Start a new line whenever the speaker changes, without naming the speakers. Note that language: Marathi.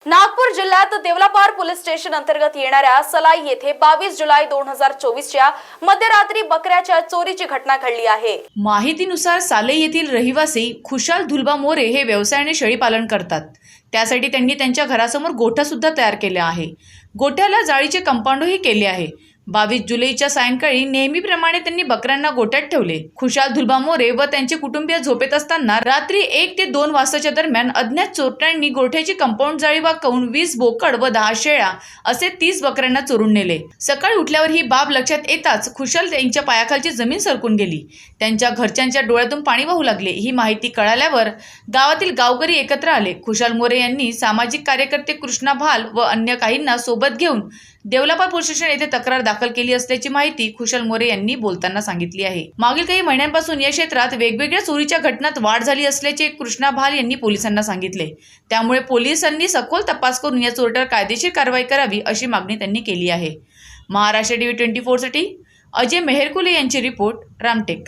नागपूर जिल्ह्यात देवलापार पोलीस स्टेशन अंतर्गत येणाऱ्या सलाई येथे 22 जुलै 2024 च्या मध्यरात्री बकऱ्याच्या चोरीची घटना घडली आहे।
माहितीनुसार साले येथील रहिवासी खुशाल धुलबा मोरे हे व्यवसायाने शेळी पालन करतात। त्यासाठी त्यांनी त्यांच्या घरासमोर गोठा सुद्धा तयार केला आहे। गोठ्याला जाळीचे कंपाऊंडही केले आहे। 22 जुलैच्या सायंकाळी नेहमीप्रमाणे त्यांनी बकऱ्यांना गोठ्यात ठेवले। खुशाल धुलबा मोरे व त्यांचे कुटुंबीय झोपेत असताना रात्री 1 ते 2 वाजताच्या दरम्यान अज्ञात चोरट्यांनी गोठ्याची कंपाऊंड जाळी वाकवून 20 बोकड व 10 शेळ्या असे 30 बकऱ्यांना चोरून नेले। सकाळी उठल्यावर ही बाब लक्षात येताच खुशाल यांच्या पायाखालची जमीन सरकून गेली। त्यांच्या घरच्यांच्या डोळ्यातून पाणी वाहू लागले। ही माहिती कळाल्यावर गावातील गावकरी एकत्र आले। खुशाल मोरे यांनी सामाजिक कार्यकर्ते कृष्णा भाल व अन्य काहींना सोबत घेऊन देवलापार पोलीस स्टेशन येथे तक्रार दाखल केली असल्याची माहिती खुशाल मोरे यांनी बोलताना सांगितली आहे। मागील काही महिन्यांपासून या क्षेत्रात वेगवेगळ्या चोरीच्या घटनांत वाढ झाली असल्याचे कृष्णा भाल यांनी पोलिसांना सांगितले। त्यामुळे पोलिसांनी सखोल तपास करून या चोरट्यावर कायदेशीर कारवाई करावी अशी मागणी त्यांनी केली आहे। महाराष्ट्र टीव्ही 24 साठी अजय मेहरकुले यांची रिपोर्ट, रामटेक।